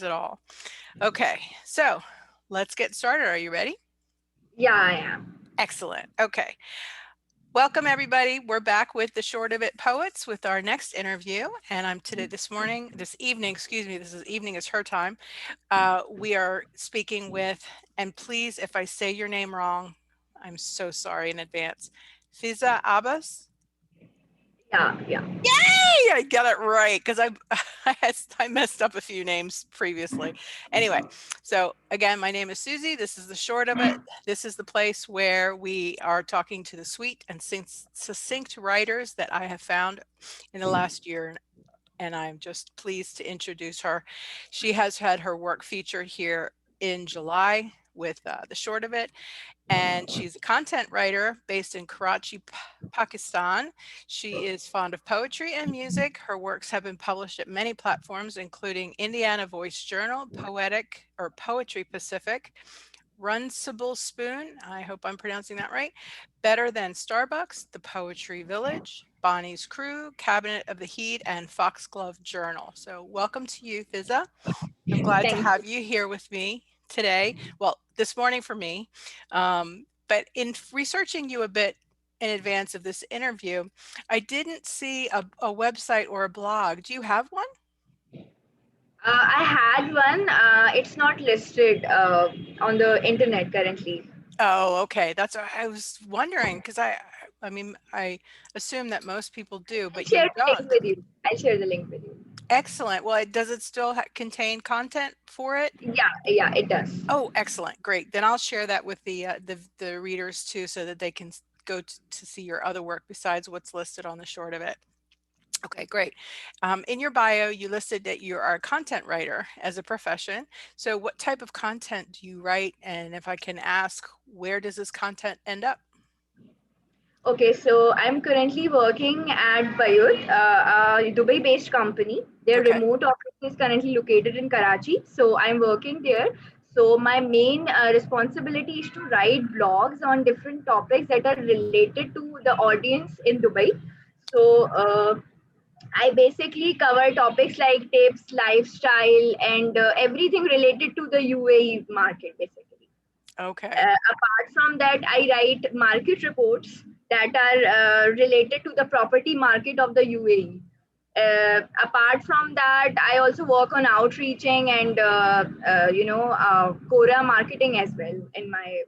at all. Okay, so let's get started. Are you ready? Yeah, I am. Excellent. Okay. Welcome everybody. We're back with the Short of It Poets with our next interview. And I'm this evening, this is evening is her time. We are speaking with, and please, if I say your name wrong, I'm so sorry in advance. Fizza Abbas. Yeah. Yay! I got it right because I messed up a few names previously. Anyway, so again, my name is Susie. This is the Short of It. This is the place where we are talking to the sweet and succinct writers that I have found in the last year, and I'm just pleased to introduce her. She has had her work featured here in July with the Short of It. And she's a content writer based in Karachi, Pakistan. She is fond of poetry and music. Her works have been published at many platforms, including Indiana Voice Journal, Poetry Pacific, Runcible Spoon, I hope I'm pronouncing that right, Better Than Starbucks, The Poetry Village, Bonnie's Crew, Cabinet of the Heat, and Foxglove Journal. So welcome to you, Fizza. I'm glad to have you here with me today. Well, this morning for me. But in researching you a bit in advance of this interview, I didn't see a website or a blog. Do you have one? I had one. It's not listed on the internet currently. Oh, okay. That's what I was wondering because I mean, I assume that most people do, I'll but share you the link don't. with you. I'll share the link with you. Excellent. Well, does it still contain content for it? Yeah, it does. Oh, excellent. Great. Then I'll share that with the readers too, so that they can go to see your other work besides what's listed on the Short of It. Okay, great. In your bio, you listed that you are a content writer as a profession. So what type of content do you write? And if I can ask, where does this content end up? Okay, so I'm currently working at Bayut, a Dubai-based company. Their Okay. remote office is currently located in Karachi. So I'm working there. So my main responsibility is to write blogs on different topics that are related to the audience in Dubai. So I basically cover topics like tips, lifestyle, and everything related to the UAE market, basically. Okay. Apart from that, I write market reports that are related to the property market of the UAE. Apart from that, I also work on outreaching and Quora marketing as well in my.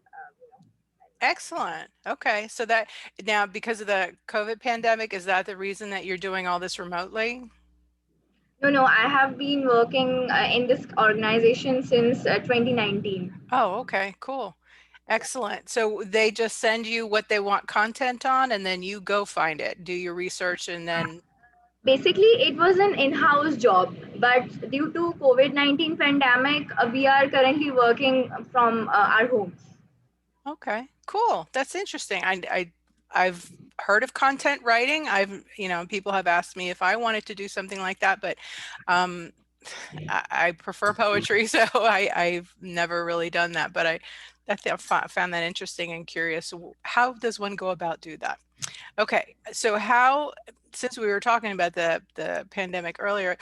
Excellent. Okay. So that now, because of the COVID pandemic, is that the reason that you're doing all this remotely? No, I have been working in this organization since 2019. Oh, okay, cool. Excellent. So they just send you what they want content on, and then you go find it, do your research, and then. Basically, it was an in-house job, but due to COVID-19 pandemic, we are currently working from our homes. Okay, cool. That's interesting. I've heard of content writing. People have asked me if I wanted to do something like that, but I prefer poetry, so I've never really done that. But I found that interesting and curious. How does one go about do that? Okay, so since we were talking about the pandemic earlier,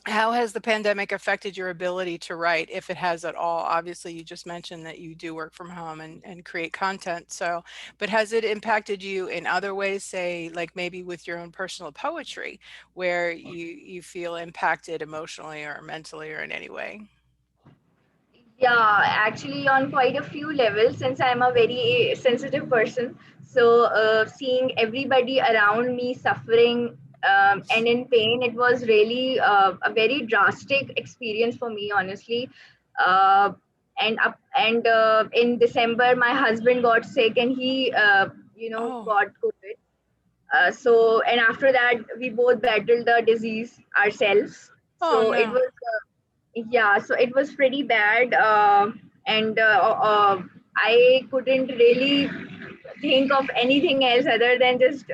how has the pandemic affected your ability to write, if it has at all? Obviously, you just mentioned that you do work from home and create content. So, but has it impacted you in other ways, say, like maybe with your own personal poetry, where you feel impacted emotionally or mentally or in any way? Yeah, actually, on quite a few levels, since I'm a very sensitive person. So, seeing everybody around me suffering and in pain, it was really a very drastic experience for me, honestly. Uh, and in December, my husband got sick, and he, Oh, got COVID. And after that, we both battled the disease ourselves. oh So it no. was yeah, so it was pretty bad, and I couldn't really think of anything else other than just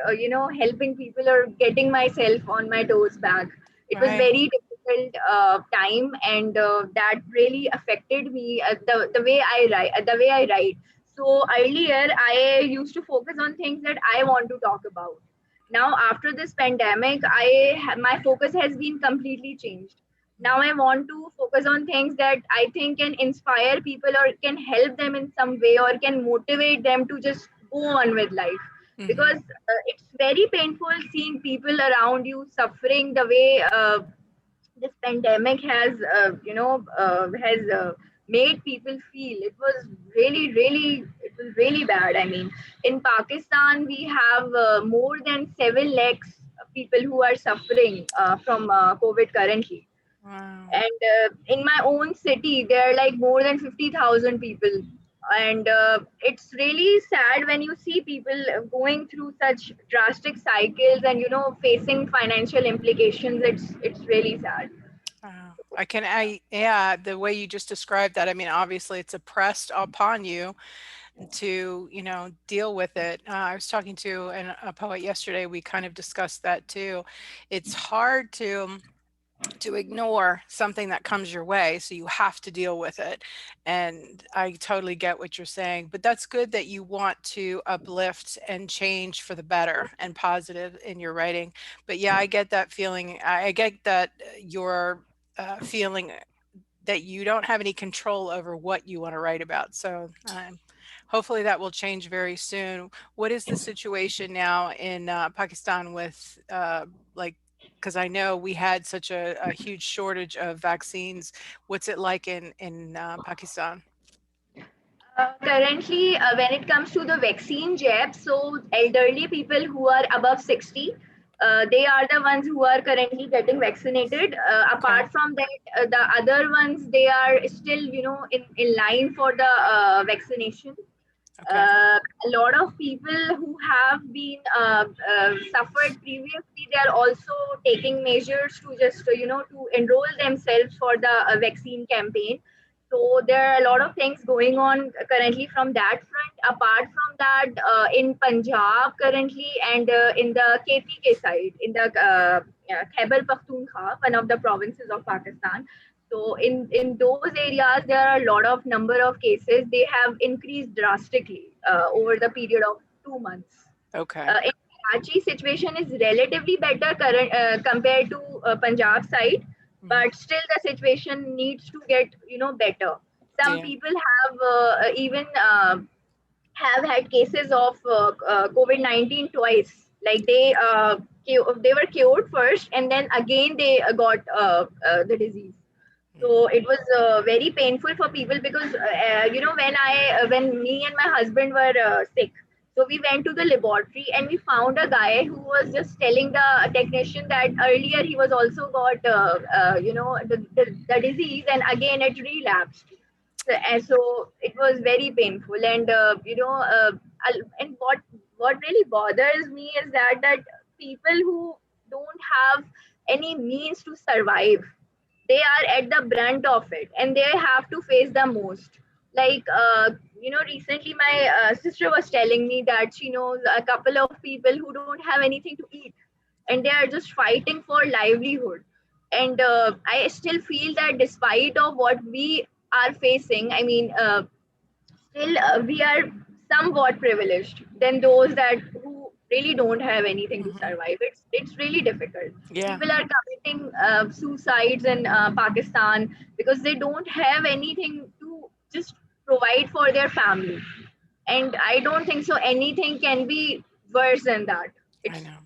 helping people or getting myself on my toes back. It was Right. very difficult time, and that really affected me, the way I write. So earlier I used to focus on things that I want to talk about. Now after this pandemic, my focus has been completely changed. Now I want to focus on things that I think can inspire people or can help them in some way or can motivate them to just go on with life. Mm-hmm. Because it's very painful seeing people around you suffering the way this pandemic has made people feel. It was really bad. I mean, in Pakistan we have more than 7 lakhs people who are suffering from COVID currently. Wow. And in my own city there are like more than 50,000 people. And it's really sad when you see people going through such drastic cycles and facing financial implications. It's really sad. Wow. Yeah, the way you just described that, I mean, obviously it's oppressed upon you to, deal with it. I was talking to a poet yesterday. We kind of discussed that too. It's hard to ignore something that comes your way, so you have to deal with it. And I totally get what you're saying, but that's good that you want to uplift and change for the better and positive in your writing. But yeah, I get that feeling. I get that you're feeling that you don't have any control over what you want to write about. So hopefully that will change very soon. What is the situation now in Pakistan with like, because I know we had such a huge shortage of vaccines. What's it like in Pakistan? Currently, when it comes to the vaccine jab, so elderly people who are above 60, they are the ones who are currently getting vaccinated. Okay. Apart from that, the other ones, they are still, in line for the vaccination. Okay. A lot of people who have been suffered previously, they are also taking measures to just to enroll themselves for the vaccine campaign. So there are a lot of things going on currently from that front. Apart from that, in Punjab currently and in the KPK side, in the Khyber Pakhtunkhwa, one of the provinces of Pakistan. So in those areas, there are a lot of number of cases. They have increased drastically over the period of 2 months. Okay. In Karachi, situation is relatively better compared to Punjab side, Hmm. but still the situation needs to get better. Some Yeah. people have even have had cases of COVID-19 twice. Like they were cured first, and then again they got the disease. So Hmm. it was very painful for people because when me and my husband were sick, so we went to the laboratory and we found a guy who was just telling the technician that earlier he was also got the disease, and again it relapsed. So it was very painful. And and what really bothers me is that people who don't have any means to survive, they are at the brunt of it and they have to face the most. Like recently my sister was telling me that she knows a couple of people who don't have anything to eat, and they are just fighting for livelihood. And I still feel that despite of what we are facing, I mean, still we are somewhat privileged than those that who really don't have anything to Hmm. survive. It's really difficult. Yeah. People are committing suicides in Pakistan because they don't have anything to just provide for their family. And I don't think so anything can be worse than that. I It's know.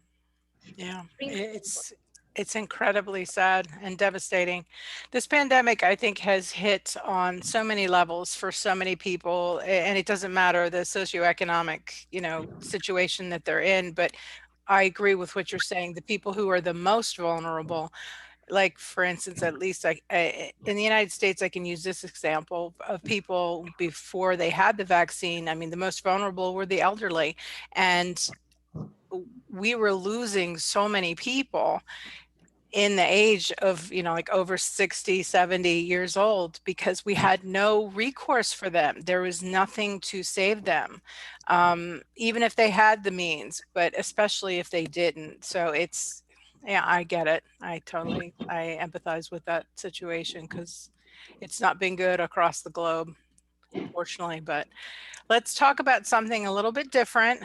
Yeah, extremely painful. it's incredibly sad and devastating. This pandemic, I think, has hit on so many levels for so many people, and it doesn't matter the socioeconomic, situation that they're in. But I agree with what you're saying. The people who are the most vulnerable, like for instance, at least in the United States, I can use this example of people before they had the vaccine. I mean, the most vulnerable were the elderly, and we were losing so many people in the age of, like over 60, 70 years old because we had no recourse for them. There was nothing to save them, even if they had the means, but especially if they didn't. So yeah, I get it. I empathize with that situation because it's not been good across the globe. unfortunately. But let's talk about something a little bit different,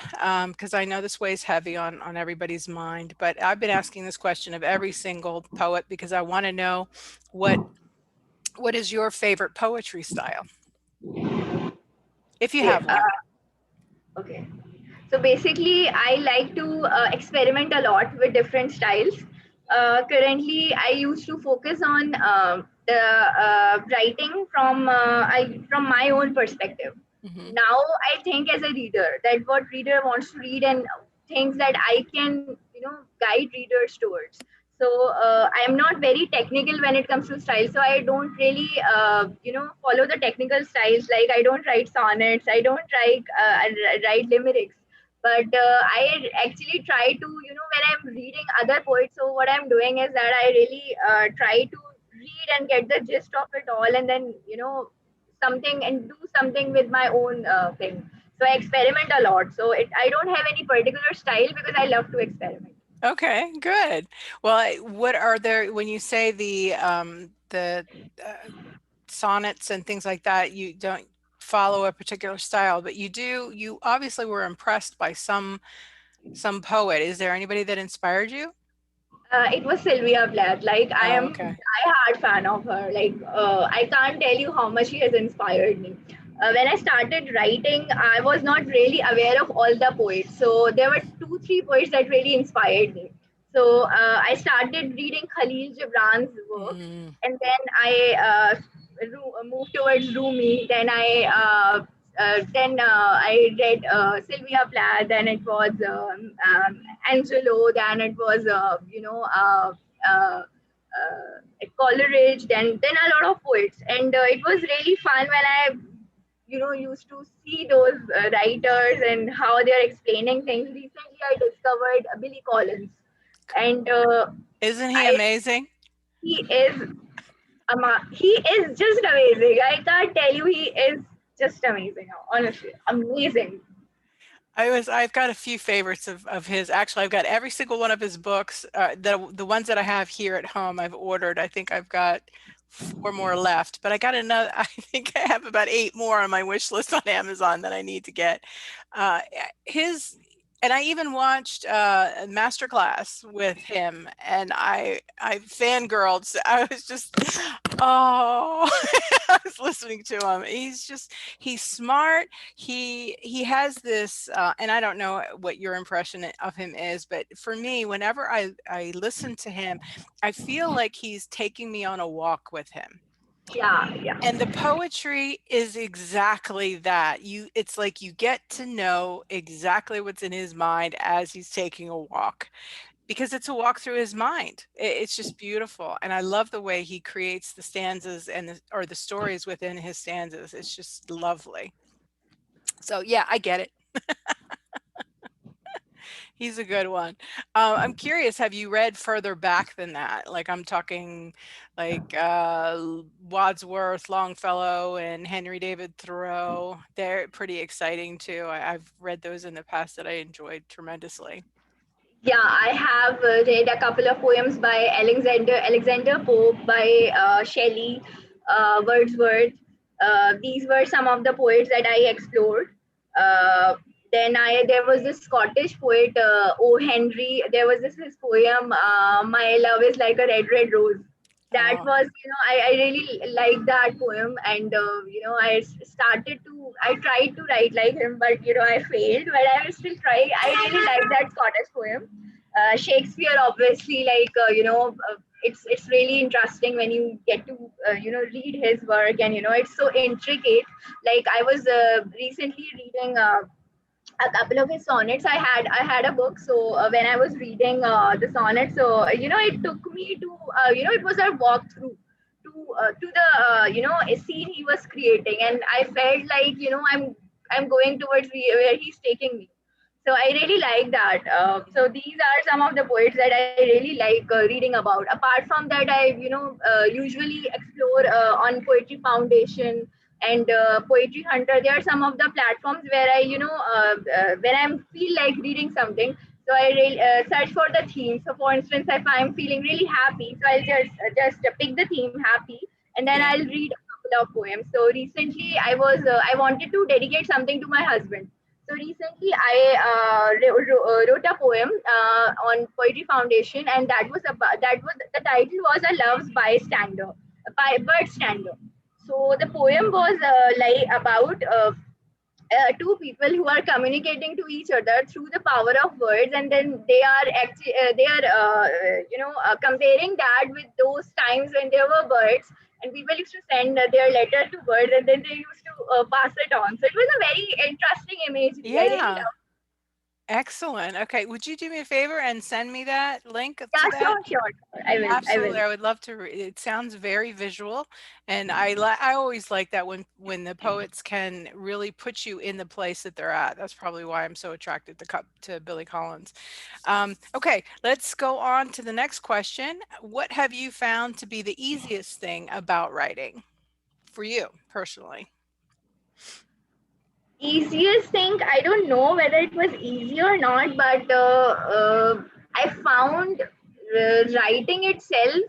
because I know this weighs heavy on everybody's mind. But I've been asking this question of every single poet because I want to know what what is your favorite poetry style, if you Okay. have one. Okay. So basically, I like to experiment a lot with different styles. Currently, I used to focus on the writing from my own perspective. Hmm. Now, I think as a reader that what reader wants to read and things that I can guide readers towards. So I am not very technical when it comes to style. So I don't really follow the technical styles. Like I don't write sonnets. I don't write limericks, but I actually try to when I'm reading other poets, so what I'm doing is that I really try to read and get the gist of it all, and then something and do something with my own thing. So I experiment a lot, so I don't have any particular style because I love to experiment. Okay, good. Well, what are there when you say the uh, sonnets and things like that, you don't follow a particular style, but you obviously were impressed by some poet. Is there anybody that inspired you? It was Sylvia Plath. Like I Oh, am okay. diehard fan of her. Like I can't tell you how much she has inspired me. When I started writing, I was not really aware of all the poets. So there were two, three poets that really inspired me. So I started reading Khalil Gibran's work, Mm, and then I moved towards Rumi. Then read Sylvia Plath. Then it was Angelo. Then it was Coleridge. Then a lot of poets, and it was really fun when I used to see those writers and how they're explaining things. Recently, I discovered Billy Collins, and isn't he I amazing? he is he is just amazing. I can't tell you, he is just amazing. Honestly, amazing. I've got a few favorites of his. Actually, I've got every single one of his books. The ones that I have here at home, I've ordered. I think I've got four more left, but I got another, I think I have about eight more on my wish list on Amazon that I need to get. His, and I even watched a masterclass with him, and I fangirled. So I was just, oh, I was listening to him. He's smart. He has this, and I don't know what your impression of him is, but for me, whenever I listen to him, I feel like he's taking me on a walk with him. Yeah, yeah, And the poetry is exactly that. It's like you get to know exactly what's in his mind as he's taking a walk, because it's a walk through his mind. It's just beautiful. And I love the way he creates the stanzas or the stories within his stanzas. It's just lovely. So yeah, I get it. He's a good one. I'm curious, have you read further back than that? Like I'm talking like Wadsworth, Longfellow, and Henry David Thoreau. They're pretty exciting too. I've read those in the past that I enjoyed tremendously. yeah. I have read a couple of poems by Alexander Pope, by Shelley, Wordsworth. These were some of the poets that I explored. Uh, then there was this Scottish poet, O. Henry. There was this poem, "My love is like a red rose." That Oh, was, I really liked that poem, and I tried to write like him, but I failed. But I will still try. I really like that Scottish poem. Shakespeare, obviously, like it's really interesting when you get to read his work, and it's so intricate. Like I was recently reading a couple of his sonnets. I had a book, so when I was reading the sonnets, so it took me to it was a walkthrough to the a scene he was creating, and I felt like I'm going towards where he's taking me. So I really like that. So these are some of the poets that I really like reading about. Apart from that, I usually explore on Poetry Foundation and Poetry Hunter. There are some of the platforms where I when I feel like reading something, so I search for the theme. So for instance, if I'm feeling really happy, so I'll just pick the theme happy, and then yeah. I'll read a couple love poems. So recently, I wanted to dedicate something to my husband. So recently, I wrote a poem on Poetry Foundation, and the title was a love's bystander, by bystander. So the poem was like about two people who are communicating to each other through the power of words, and then they are comparing that with those times when there were birds, and people used to send their letter to birds, and then they used to pass it on. So it was a very interesting imagery. I really Yeah. love. Excellent. Okay. Would you do me a favor and send me that link to Yeah, that? sure. I will. Absolutely. I would love to it sounds very visual, and I always like that when the poets can really put you in the place that they're at. That's probably why I'm so attracted to Billy Collins. Okay, let's go on to the next question. What have you found to be the easiest thing about writing for you personally? Easiest thing, I don't know whether it was easy or not, but I found writing itself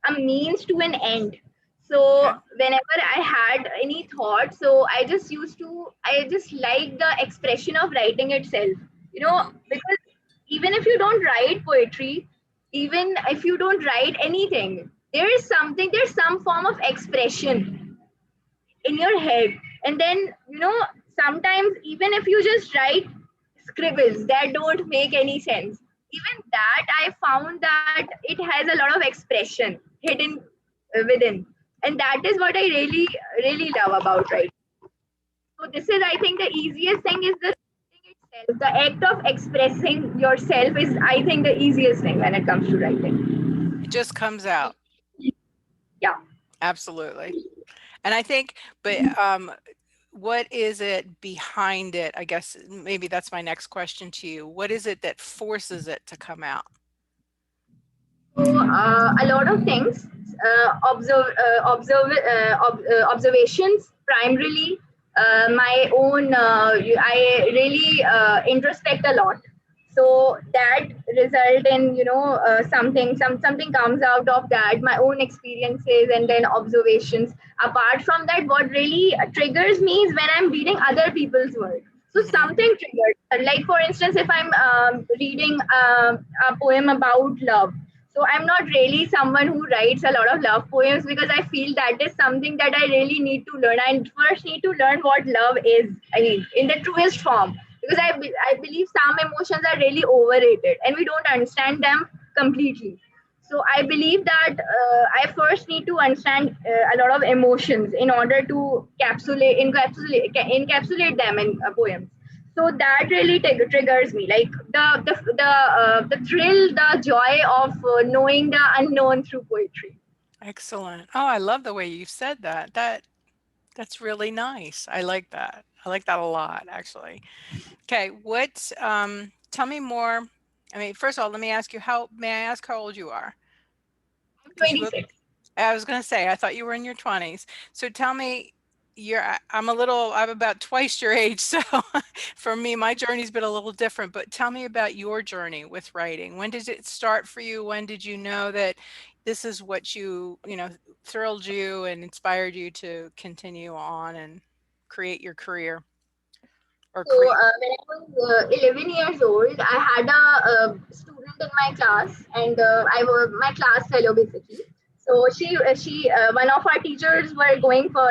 a means to an end. Okay. So whenever I had any thought, so I just like the expression of writing itself. Because even if you don't write poetry, even if you don't write anything, there's some form of expression in your head. And then, sometimes even if you just write scribbles that don't make any sense, even that I found that it has a lot of expression hidden within. And that is what I really, really love about writing. So this is, I think, the easiest thing is the writing itself. The act of expressing yourself is, I think, the easiest thing when it comes to writing. It just comes out. Yeah. Absolutely. And I think, but what is it behind it? I guess maybe that's my next question to you. What is it that forces it to come out? So a lot of things, observations primarily. My own, I really introspect a lot. So that result in something comes out of that, my own experiences and then observations. Apart from that, what really triggers me is when I'm reading other people's work. So Hmm. something triggered, like for instance, if I'm reading a poem about love, so I'm not really someone who writes a lot of love poems because I feel that is something that I really need to learn. I first need to learn what love is. I mean, in the truest form, because I believe some emotions are really overrated and we don't understand them completely. So I believe that I first need to understand a lot of emotions in order to encapsulate them in poems. So that really triggers me, like the thrill, the joy of knowing the unknown through poetry. Excellent. Oh, I love the way you said that. That's really nice. I like that. I like that a lot, actually. Okay, tell me more. I mean, first of all, let me ask you may I ask how old you are? I'm Because you look, 26. I was going to say, I thought you were in your 20s. So tell me, I'm about twice your age. So for me, my journey's been a little different, but tell me about your journey with writing. When did it start for you? When did you know that this is what thrilled you and inspired you to continue on and create your career or So create? when I was 11 years old, I had a student in my class, and I was my class fellow basically. So one of our teachers were going for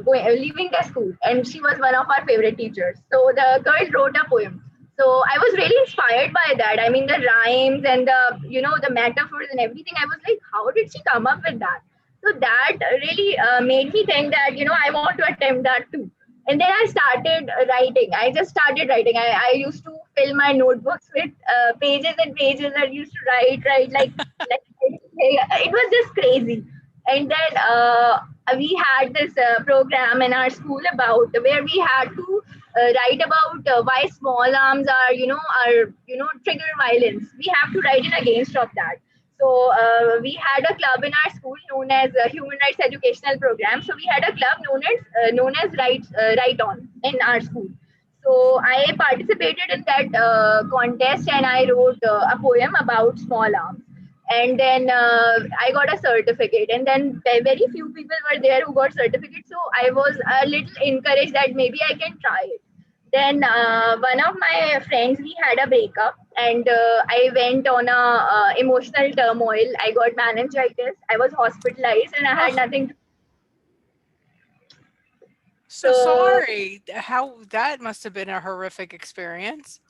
leaving the school, and she was one of our favorite teachers. So the girl wrote a poem. So I was really inspired by that. I mean, the rhymes and the metaphors and everything. I was like, how did she come up with that? So that really made me think that I want to attempt that too. And then I started writing. I just started writing. I used to fill my notebooks with pages and pages. I used to write like it was just crazy. And then we had this program in our school about where we had to write about why small arms are trigger violence. We have to write in against of that. So we had a club in our school known as Human Rights Educational Program. So we had a club known as Write On in our school. So I participated in that contest, and I wrote a poem about small arms. And then I got a certificate, and then very few people were there who got certificates, so I was a little encouraged that maybe I can try it. Then one of my friends, we had a breakup, and I went on a emotional turmoil. I got meningitis, I was hospitalized, and I Oh, had nothing to. so So sorry. How that must have been a horrific experience.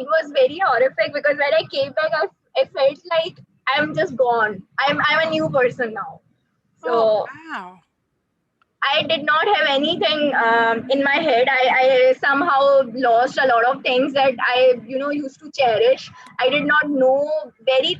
it was very horrific because when I came back, I felt like I'm just gone. I'm a new person now. Oh, So wow. I did not have anything in my head. I somehow lost a lot of things that I, used to cherish. I did not know very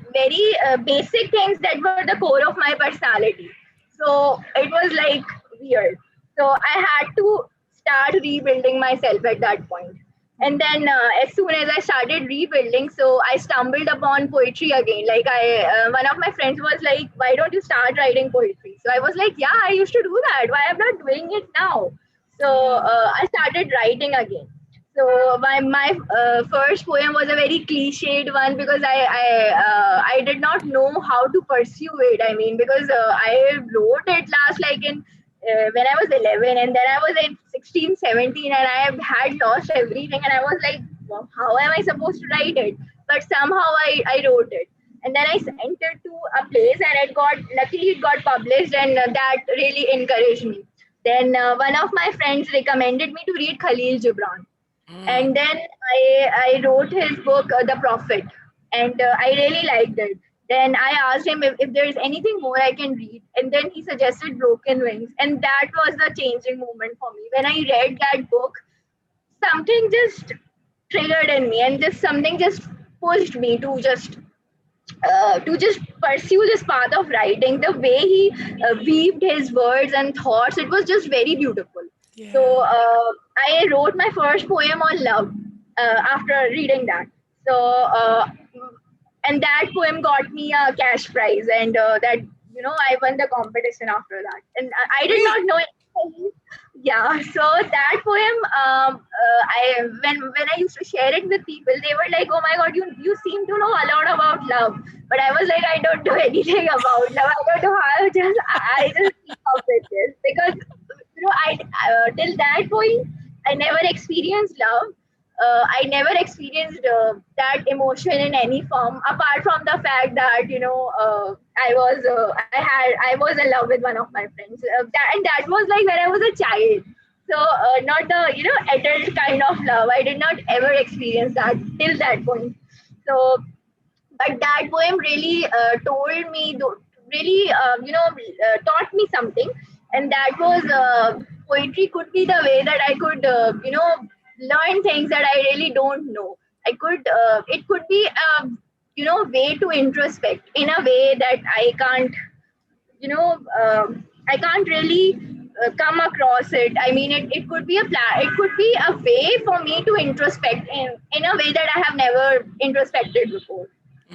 basic things that were the core of my personality. So it was like weird. So I had to start rebuilding myself at that point. And Mhm. then as soon as I started rebuilding, so I stumbled upon poetry again. Like one of my friends was like, why don't you start writing poetry? So I was like, yeah, I used to do that, why I'm not doing it now? So Yeah. I started writing again. So my first poem was a very cliched one because I did not know how to pursue it. I mean, because I wrote it last like in when I was 11, and then I was in 16, 17, and I had lost everything, and I was like, "Wow, how am I supposed to write it?" But somehow I wrote it, and then I sent it to a place, and luckily it got published, and that really encouraged me. Then one of my friends recommended me to read Khalil Gibran, Mm. and then I wrote his book The Prophet, and I really liked it. Then I asked him if there is anything more I can read, and then he suggested Broken Wings, and that was the changing moment for me. When I read that book, something just triggered in me, and just something just pushed me to just pursue this path of writing. The way he weaved his words and thoughts, it was just very beautiful. So Yeah. I wrote my first poem on love after reading that. So and that poem got me a cash prize, and that I won the competition after that, and I did Wait. not know anything. Yeah, so that poem, I when I used to share it with people, they were like, "Oh my God, you seem to know a lot about love." But I was like, "I don't know anything about love. I don't know how. I just keep up with this because I till that point I never experienced love. I never experienced that emotion in any form, apart from the fact that I was in love with one of my friends, and that was like when I was a child. So not the adult kind of love. I did not ever experience that till that point. So but that poem really told me, really taught me something, and that was poetry could be the way that I could learn things that I really don't know. I could it could be a way to introspect in a way that I can't really come across it. I mean, it could be it could be a way for me to introspect in a way that I have never introspected before.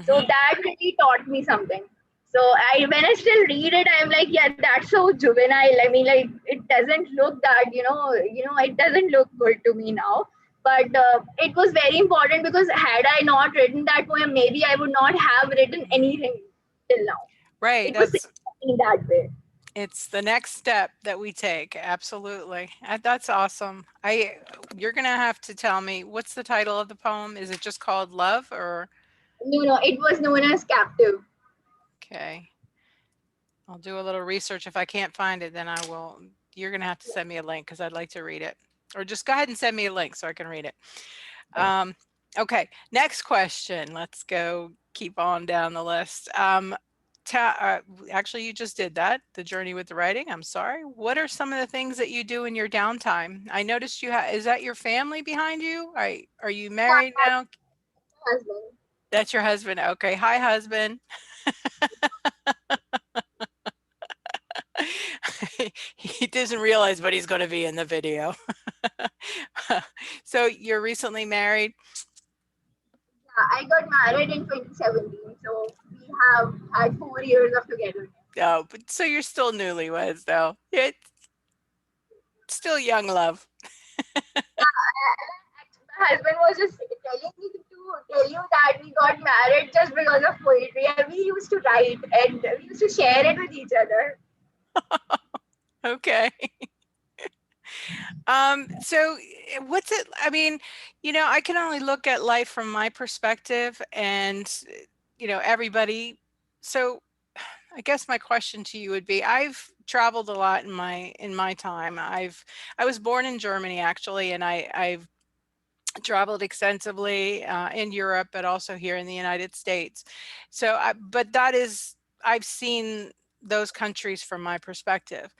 So Hmm. that really taught me something. So I when I still read it, I'm like, yeah, that's so juvenile. I mean, like it doesn't look that it doesn't look good to me now. But it was very important because had I not written that poem, maybe I would not have written anything till now. Right. It was in that way. It's the next step that we take. Absolutely. That's awesome. You're going to have to tell me what's the title of the poem? Is it just called Love or No, it was known as captive. okay. I'll do a little research. If I can't find it, then I will. You're going to have to send me a link because I'd like to read it. Or just go ahead and send me a link so I can read it. Um, okay, next question. Let's go keep on down the list. Actually, you just did that, the journey with the writing. I'm sorry. What are some of the things that you do in your downtime? I noticed you have, is that your family behind you? Are you married now? Husband. That's your husband. Okay. Hi, husband. He doesn't realize, but he's going to be in the video. So you're recently married. Yeah, I got married in 2017, so we have had 4 years of together. Oh, but so you're still newlyweds, though. It's still young love. My husband was just telling me to tell you that we got married just because of poetry, and we used to write and we used to share it with each other. Okay. So what's it, I mean, I can only look at life from my perspective and, everybody. So I guess my question to you would be, I've traveled a lot in my time. I was born in Germany actually, and I've traveled extensively in Europe, but also here in the United States. But I've seen those countries from my perspective.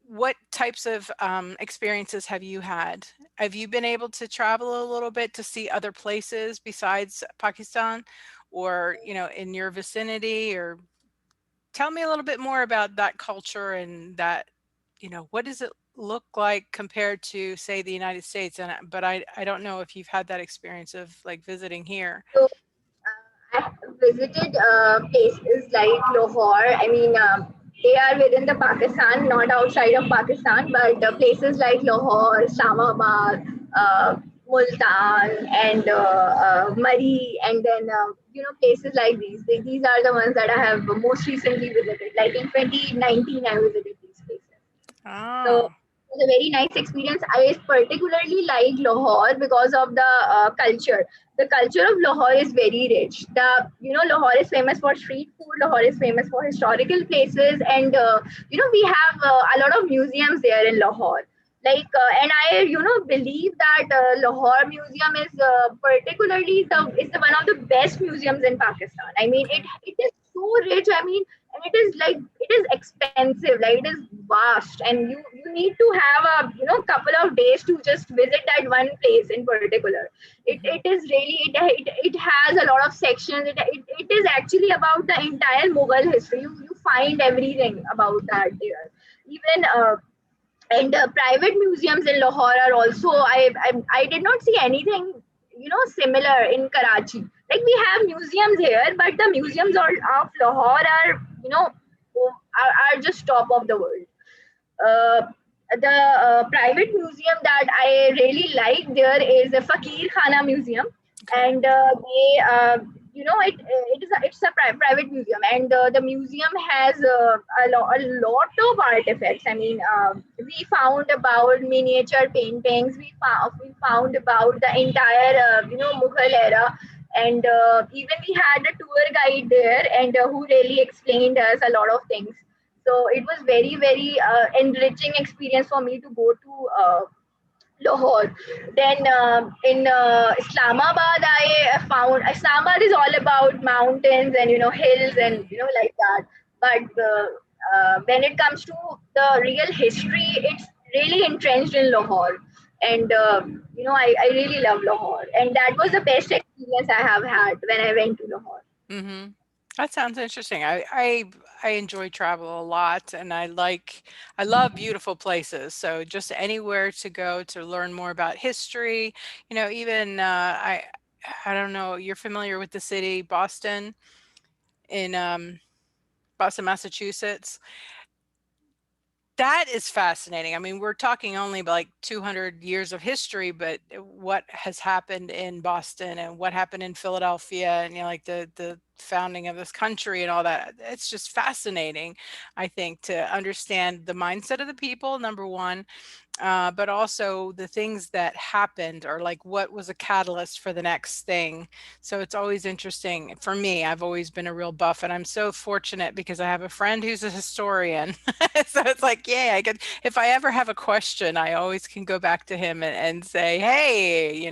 What types of experiences have you had? Have you been able to travel a little bit to see other places besides Pakistan, or in your vicinity? Or tell me a little bit more about that culture and that, what does it look like compared to, say, the United States? But I don't know if you've had that experience of like visiting here. So I visited places like Lahore. I mean, they are within the Pakistan, not outside of Pakistan, but places like Lahore, Islamabad, Multan, and Murree, and then places like these. These are the ones that I have most recently visited. Like in 2019, I visited these places. So Oh. it was a very nice experience. I particularly like Lahore because of the culture. The culture of Lahore is very rich. Lahore is famous for street food. Lahore is famous for historical places, and we have a lot of museums there in Lahore. And I believe that Lahore Museum is particularly the one of the best museums in Pakistan. I mean, Okay. it is so rich. I mean, and it is expensive, like it is vast, and you need to have a couple of days to just visit that one place in particular. Hmm. It is really it has a lot of sections. It is actually about the entire Mughal history. You find everything about that there. Even and private museums in Lahore are also, I did not see anything similar in Karachi. Like we have museums here, but the museums of Lahore are are just top of the world. Uh, the private museum that I really like there is a Fakir Khana Museum, Okay. and they, it's a private museum, and the museum has a lot of artifacts. I mean, we found about miniature paintings. We found about the entire Mughal era, and even we had a tour guide there, and who really explained us a lot of things. So it was very, very enriching experience for me to go to Lahore. Then in Islamabad, I found Islamabad is all about mountains and hills and like that. But when it comes to the real history, it's really entrenched in Lahore. And I really love Lahore, and that was the best experience I have had when I went to Lahore. Hmm. That sounds interesting. I enjoy travel a lot, and I love beautiful places. So just anywhere to go to learn more about history, even I don't know, you're familiar with the city Boston, in Boston, Massachusetts. That is fascinating. I mean, we're talking only about like 200 years of history, but what has happened in Boston and what happened in Philadelphia, and like the founding of this country and all that. It's just fascinating, I think, to understand the mindset of the people, number one, but also the things that happened, or like what was a catalyst for the next thing. So it's always interesting for me. I've always been a real buff, and I'm so fortunate because I have a friend who's a historian. So it's like, yeah, I could, if I ever have a question, I always can go back to him and say, hey,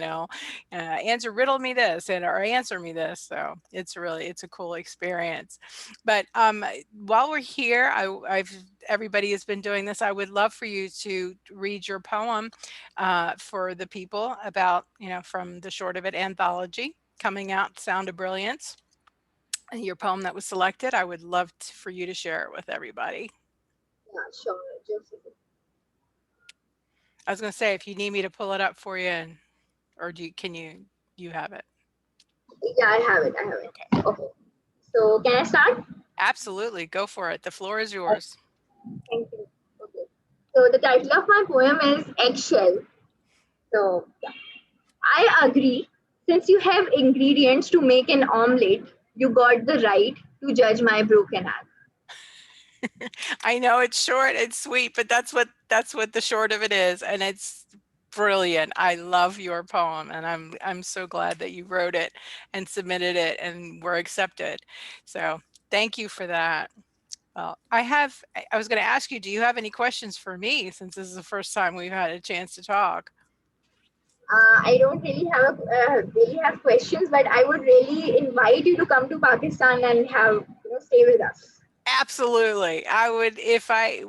riddle me this, or answer me this. So it's a cool experience. But while we're here, I've everybody has been doing this. I would love for you to read your poem for the people about, from the Short of It anthology coming out, Sound of Brilliance. Your poem that was selected, I would love for you to share it with everybody. Yeah, sure. Just I was going to say, if you need me to pull it up for you, or can you have it? yeah, I have it. I have it. Okay. Okay. So can I start? Absolutely. Go for it. The floor is yours. Thank you. Okay. So the title of my poem is Eggshell. So yeah. I agree. Since you have ingredients to make an omelette, you got the right to judge my broken egg. I know it's short and sweet, but that's what the short of it is, and it's brilliant. I love your poem, and I'm so glad that you wrote it and submitted it and were accepted. So thank you for that. Well, I was going to ask you, do you have any questions for me since this is the first time we've had a chance to talk? I don't really have questions, but I would really invite you to come to Pakistan and have stay with us. Absolutely.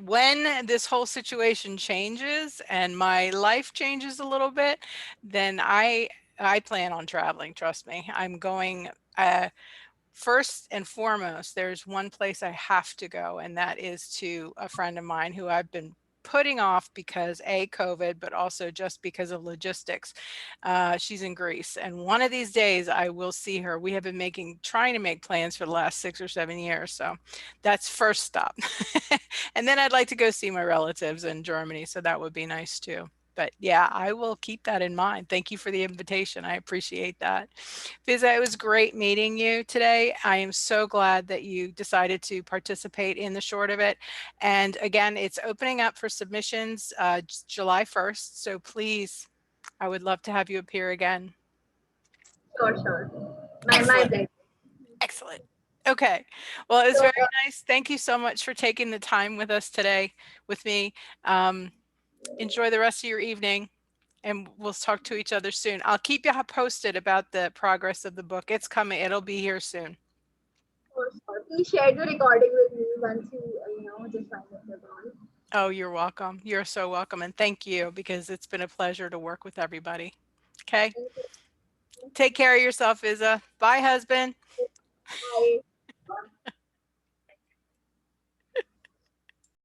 When this whole situation changes and my life changes a little bit, then I plan on traveling, trust me. I'm going first and foremost, there's one place I have to go, and that is to a friend of mine who I've been putting off because COVID, but also just because of logistics. She's in Greece, and one of these days I will see her. We have been trying to make plans for the last 6 or 7 years. So that's first stop. And then I'd like to go see my relatives in Germany. So that would be nice too. But yeah, I will keep that in mind. Thank you for the invitation. I appreciate that. Fizza, it was great meeting you today. I am so glad that you decided to participate in the short of it. And again, it's opening up for submissions July 1st. So please, I would love to have you appear again. Sure, sure. My Excellent. pleasure. Excellent. Okay. Well, it was So, very nice. Thank you so much for taking the time with us today with me. Um, enjoy the rest of your evening, and we'll talk to each other soon. I'll keep you posted about the progress of the book. It's coming. It'll be here soon. sure, sure. Please share the recording with me once you just find out the call. Oh, you're welcome. You're so welcome. And thank you, because it's been a pleasure to work with everybody. Okay. Thank you. Take care of yourself, Izza. Bye, husband. Bye.